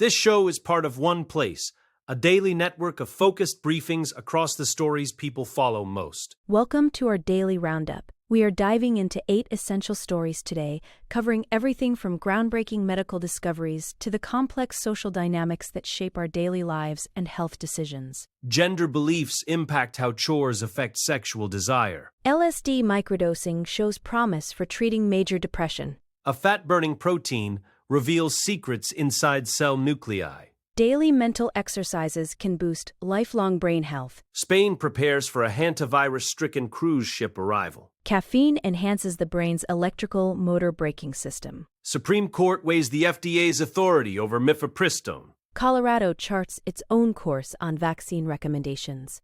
This show is part of OnePlace, a daily network of focused briefings across the stories people follow most. Welcome to our daily roundup. We are diving into 8 essential stories today, covering everything from groundbreaking medical discoveries to the complex social dynamics that shape our daily lives and health decisions. Gender beliefs impact how chores affect sexual desire. LSD microdosing shows promise for treating major depression. A fat-burning protein reveals secrets inside cell nuclei. Daily mental exercises can boost lifelong brain health. Spain prepares for a hantavirus-stricken cruise ship arrival. Caffeine enhances the brain's electrical motor braking system. Supreme Court weighs the FDA's authority over mifepristone. Colorado charts its own course on vaccine recommendations.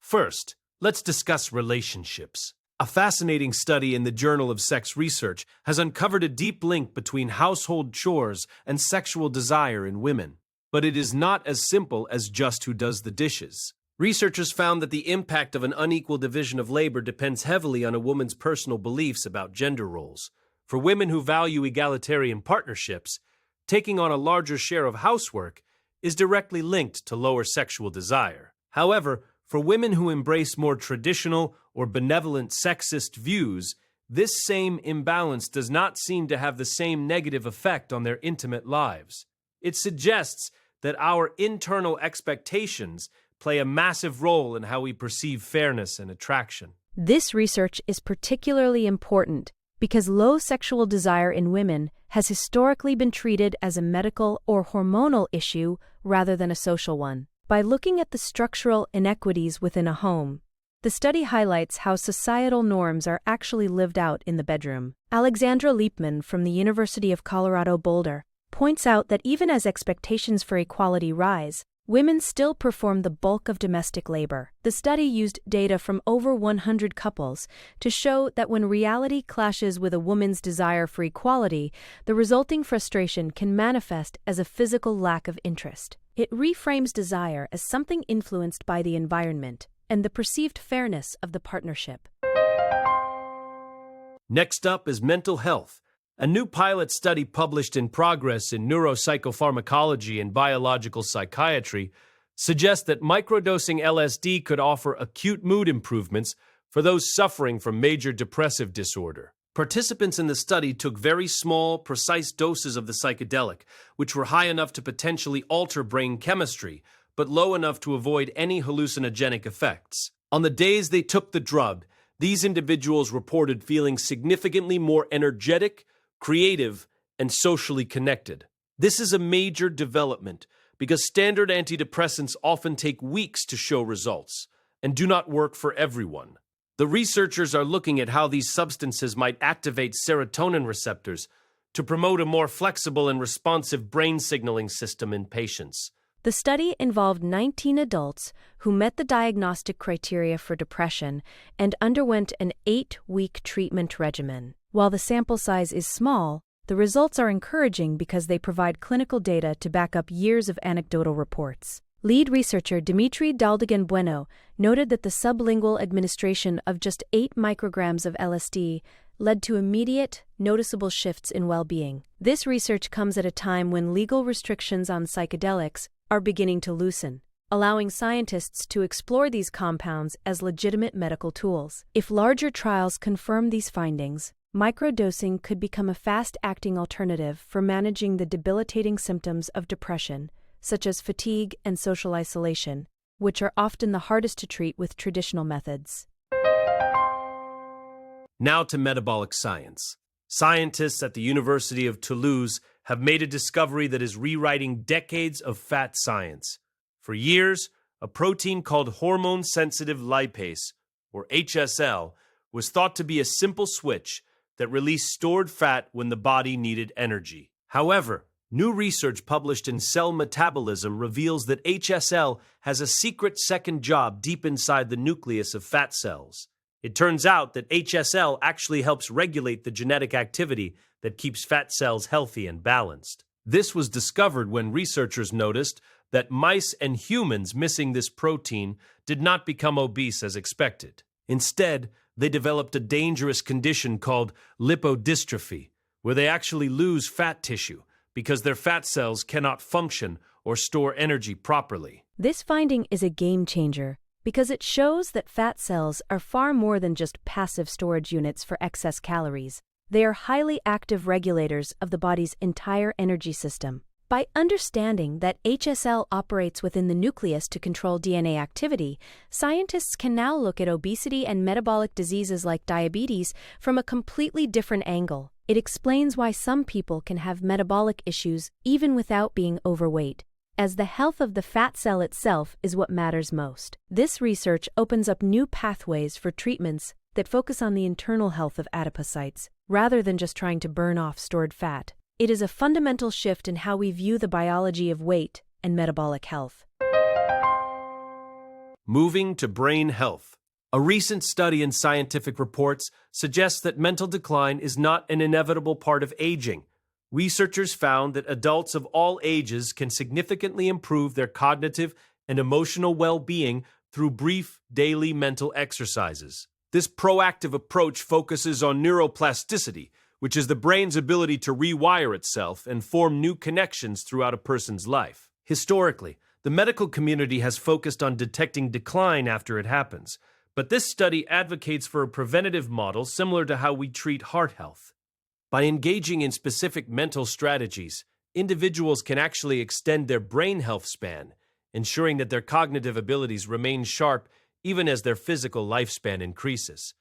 First, let's discuss relationships. A fascinating study in the Journal of Sex Research has uncovered a deep link between household chores and sexual desire in women. But it is not as simple as just who does the dishes. Researchers found that the impact of an unequal division of labor depends heavily on a woman's personal beliefs about gender roles. For women who value egalitarian partnerships, taking on a larger share of housework is directly linked to lower sexual desire. However, for women who embrace more traditional or benevolent sexist views, this same imbalance does not seem to have the same negative effect on their intimate lives. It suggests that our internal expectations play a massive role in how we perceive fairness and attraction. This research is particularly important because low sexual desire in women has historically been treated as a medical or hormonal issue rather than a social one. By looking at the structural inequities within a home, the study highlights how societal norms are actually lived out in the bedroom. Alexandra Liepman from the University of Colorado Boulder points out that even as expectations for equality rise, women still perform the bulk of domestic labor. The study used data from over 100 couples to show that when reality clashes with a woman's desire for equality, the resulting frustration can manifest as a physical lack of interest. It reframes desire as something influenced by the environment and the perceived fairness of the partnership. Next up is mental health. A new pilot study published in Progress in Neuropsychopharmacology and Biological Psychiatry suggests that microdosing LSD could offer acute mood improvements for those suffering from major depressive disorder. Participants in the study took very small, precise doses of the psychedelic, which were high enough to potentially alter brain chemistry, but low enough to avoid any hallucinogenic effects. On the days they took the drug, these individuals reported feeling significantly more energetic, creative, and socially connected. This is a major development because standard antidepressants often take weeks to show results and do not work for everyone. The researchers are looking at how these substances might activate serotonin receptors to promote a more flexible and responsive brain signaling system in patients. The study involved 19 adults who met the diagnostic criteria for depression and underwent an 8-week treatment regimen. While the sample size is small, the results are encouraging because they provide clinical data to back up years of anecdotal reports. Lead researcher Dimitri Daldegan Bueno noted that the sublingual administration of just 8 micrograms of LSD led to immediate, noticeable shifts in well-being. This research comes at a time when legal restrictions on psychedelics are beginning to loosen, allowing scientists to explore these compounds as legitimate medical tools. If larger trials confirm these findings, microdosing could become a fast-acting alternative for managing the debilitating symptoms of depression, such as fatigue and social isolation, which are often the hardest to treat with traditional methods. Now to metabolic science. Scientists at the University of Toulouse have made a discovery that is rewriting decades of fat science. For years, a protein called hormone-sensitive lipase, or HSL, was thought to be a simple switch that released stored fat when the body needed energy. However, new research published in Cell Metabolism reveals that HSL has a secret second job deep inside the nucleus of fat cells. It turns out that HSL actually helps regulate the genetic activity that keeps fat cells healthy and balanced. This was discovered when researchers noticed that mice and humans missing this protein did not become obese as expected. Instead, they developed a dangerous condition called lipodystrophy, where they actually lose fat tissue because their fat cells cannot function or store energy properly. This finding is a game changer because it shows that fat cells are far more than just passive storage units for excess calories. They are highly active regulators of the body's entire energy system. By understanding that HSL operates within the nucleus to control DNA activity, scientists can now look at obesity and metabolic diseases like diabetes from a completely different angle. It explains why some people can have metabolic issues even without being overweight, as the health of the fat cell itself is what matters most. This research opens up new pathways for treatments that focus on the internal health of adipocytes, rather than just trying to burn off stored fat. It is a fundamental shift in how we view the biology of weight and metabolic health. Moving to brain health. A recent study in Scientific Reports suggests that mental decline is not an inevitable part of aging. Researchers found that adults of all ages can significantly improve their cognitive and emotional well-being through brief daily mental exercises. This proactive approach focuses on neuroplasticity, which is the brain's ability to rewire itself and form new connections throughout a person's life. Historically, the medical community has focused on detecting decline after it happens, but this study advocates for a preventative model similar to how we treat heart health. By engaging in specific mental strategies, individuals can actually extend their brain health span, ensuring that their cognitive abilities remain sharp even as their physical lifespan increases.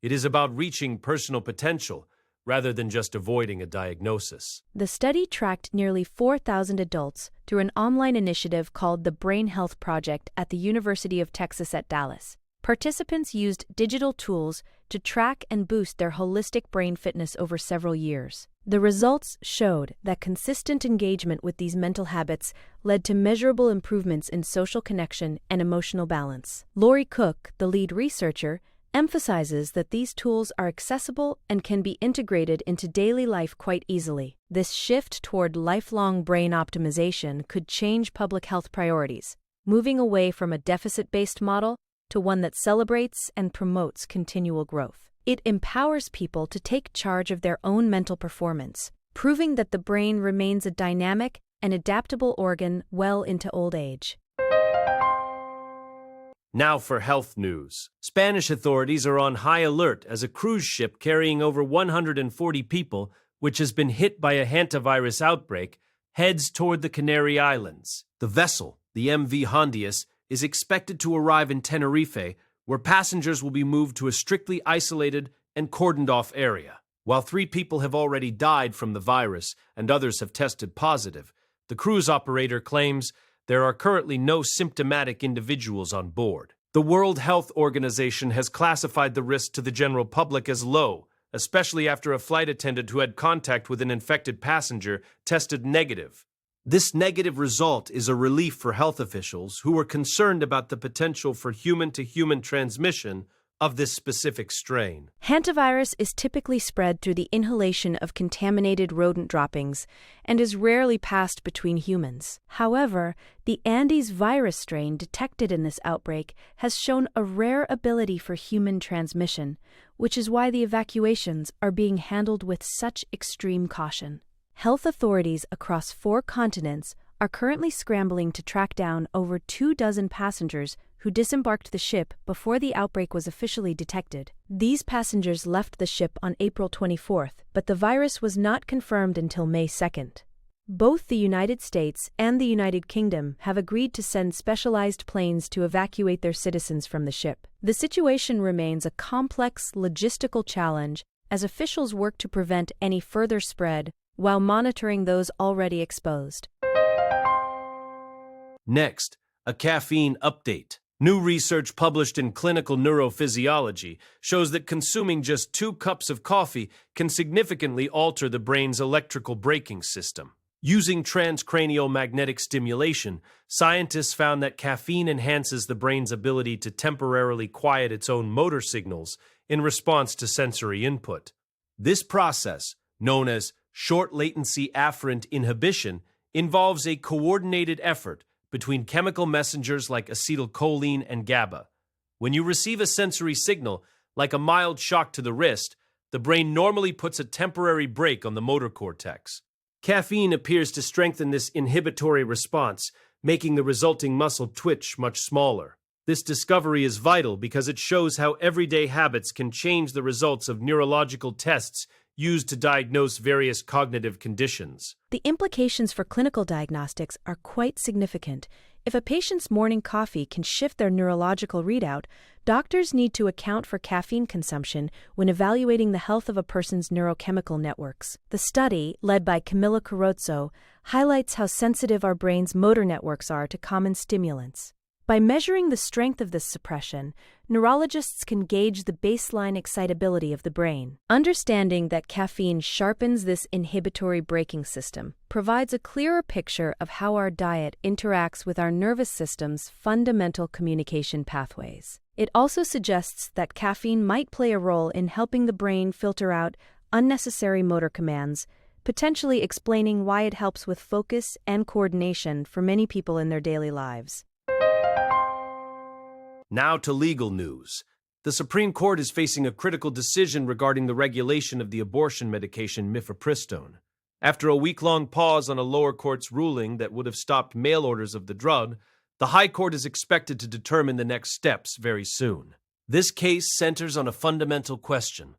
It is about reaching personal potential rather than just avoiding a diagnosis. The study tracked nearly 4,000 adults through an online initiative called the Brain Health Project at the University of Texas at Dallas. Participants used digital tools to track and boost their holistic brain fitness over several years. The results showed that consistent engagement with these mental habits led to measurable improvements in social connection and emotional balance. Lori Cook, the lead researcher, emphasizes that these tools are accessible and can be integrated into daily life quite easily. This shift toward lifelong brain optimization could change public health priorities, moving away from a deficit-based model to one that celebrates and promotes continual growth. It empowers people to take charge of their own mental performance, proving that the brain remains a dynamic and adaptable organ well into old age. Now for health news. Spanish authorities are on high alert as a cruise ship carrying over 140 people, which has been hit by a hantavirus outbreak, heads toward the Canary Islands. The vessel, the MV Hondius, is expected to arrive in Tenerife, where passengers will be moved to a strictly isolated and cordoned-off area. While 3 people have already died from the virus and others have tested positive, the cruise operator claims there are currently no symptomatic individuals on board. The World Health Organization has classified the risk to the general public as low, especially after a flight attendant who had contact with an infected passenger tested negative. This negative result is a relief for health officials who were concerned about the potential for human-to-human transmission of this specific strain. Hantavirus is typically spread through the inhalation of contaminated rodent droppings and is rarely passed between humans. However, the Andes virus strain detected in this outbreak has shown a rare ability for human transmission, which is why the evacuations are being handled with such extreme caution. Health authorities across 4 continents are currently scrambling to track down over 24 passengers who disembarked the ship before the outbreak was officially detected. These passengers left the ship on April 24th, but the virus was not confirmed until May 2nd. Both the United States and the United Kingdom have agreed to send specialized planes to evacuate their citizens from the ship. The situation remains a complex logistical challenge as officials work to prevent any further spread while monitoring those already exposed. Next, a caffeine update. New research published in Clinical Neurophysiology shows that consuming just 2 cups of coffee can significantly alter the brain's electrical braking system. Using transcranial magnetic stimulation, scientists found that caffeine enhances the brain's ability to temporarily quiet its own motor signals in response to sensory input. This process, known as short-latency afferent inhibition, involves a coordinated effort between chemical messengers like acetylcholine and GABA. When you receive a sensory signal, like a mild shock to the wrist, the brain normally puts a temporary brake on the motor cortex. Caffeine appears to strengthen this inhibitory response, making the resulting muscle twitch much smaller. This discovery is vital because it shows how everyday habits can change the results of neurological tests used to diagnose various cognitive conditions. The implications for clinical diagnostics are quite significant. If a patient's morning coffee can shift their neurological readout, doctors need to account for caffeine consumption when evaluating the health of a person's neurochemical networks. The study, led by Camilla Carrozzo, highlights how sensitive our brain's motor networks are to common stimulants. By measuring the strength of this suppression, neurologists can gauge the baseline excitability of the brain. Understanding that caffeine sharpens this inhibitory braking system provides a clearer picture of how our diet interacts with our nervous system's fundamental communication pathways. It also suggests that caffeine might play a role in helping the brain filter out unnecessary motor commands, potentially explaining why it helps with focus and coordination for many people in their daily lives. Now to legal news. The Supreme Court is facing a critical decision regarding the regulation of the abortion medication mifepristone. After a week-long pause on a lower court's ruling that would have stopped mail orders of the drug, the High Court is expected to determine the next steps very soon. This case centers on a fundamental question: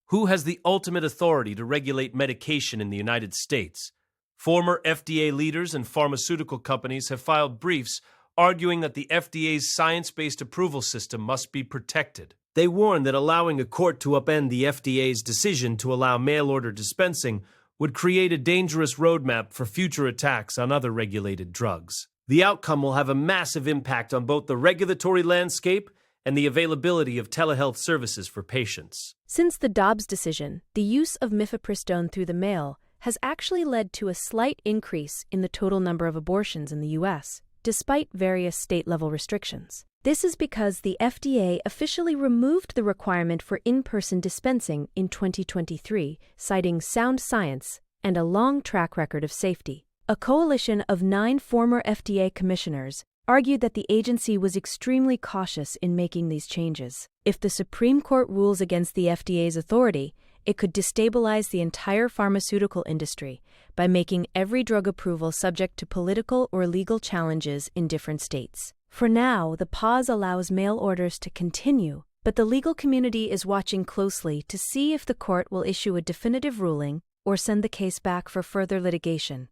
who has the ultimate authority to regulate medication in the United States? Former FDA leaders and pharmaceutical companies have filed briefs arguing that the FDA's science-based approval system must be protected. They warn that allowing a court to upend the FDA's decision to allow mail-order dispensing would create a dangerous roadmap for future attacks on other regulated drugs. The outcome will have a massive impact on both the regulatory landscape and the availability of telehealth services for patients. Since the Dobbs decision, the use of mifepristone through the mail has actually led to a slight increase in the total number of abortions in the U.S., despite various state-level restrictions. This is because the FDA officially removed the requirement for in-person dispensing in 2023, citing sound science and a long track record of safety. A coalition of 9 former FDA commissioners argued that the agency was extremely cautious in making these changes. If the Supreme Court rules against the FDA's authority, it could destabilize the entire pharmaceutical industry by making every drug approval subject to political or legal challenges in different states. For now, the pause allows mail orders to continue, but the legal community is watching closely to see if the court will issue a definitive ruling or send the case back for further litigation.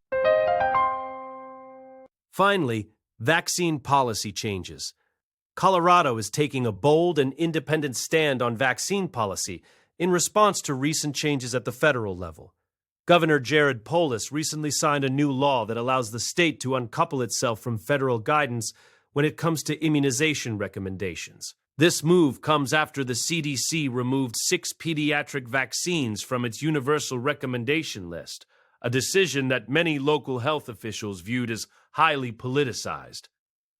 Finally, vaccine policy changes. Colorado is taking a bold and independent stand on vaccine policy in response to recent changes at the federal level. Governor Jared Polis recently signed a new law that allows the state to uncouple itself from federal guidance when it comes to immunization recommendations. This move comes after the CDC removed 6 pediatric vaccines from its universal recommendation list, a decision that many local health officials viewed as highly politicized.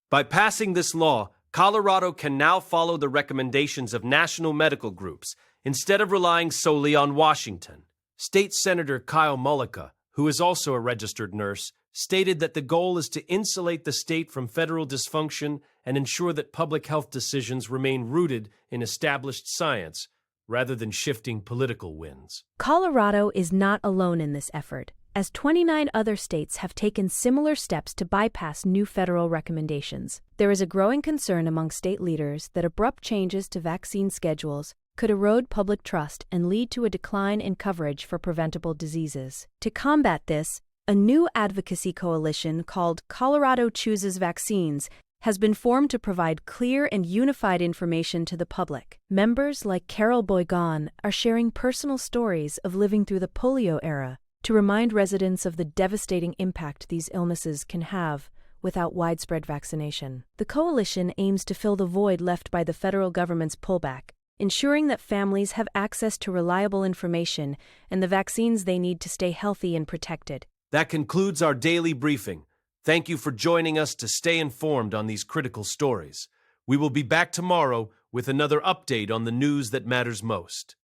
By passing this law, Colorado can now follow the recommendations of national medical groups instead of relying solely on Washington. State Senator Kyle Mullica, who is also a registered nurse, stated that the goal is to insulate the state from federal dysfunction and ensure that public health decisions remain rooted in established science rather than shifting political winds. Colorado is not alone in this effort, as 29 other states have taken similar steps to bypass new federal recommendations. There is a growing concern among state leaders that abrupt changes to vaccine schedules could erode public trust and lead to a decline in coverage for preventable diseases. To combat this, a new advocacy coalition called Colorado Chooses Vaccines has been formed to provide clear and unified information to the public. Members like Carol Boygan are sharing personal stories of living through the polio era to remind residents of the devastating impact these illnesses can have without widespread vaccination. The coalition aims to fill the void left by the federal government's pullback, ensuring that families have access to reliable information and the vaccines they need to stay healthy and protected. That concludes our daily briefing. Thank you for joining us to stay informed on these critical stories. We will be back tomorrow with another update on the news that matters most.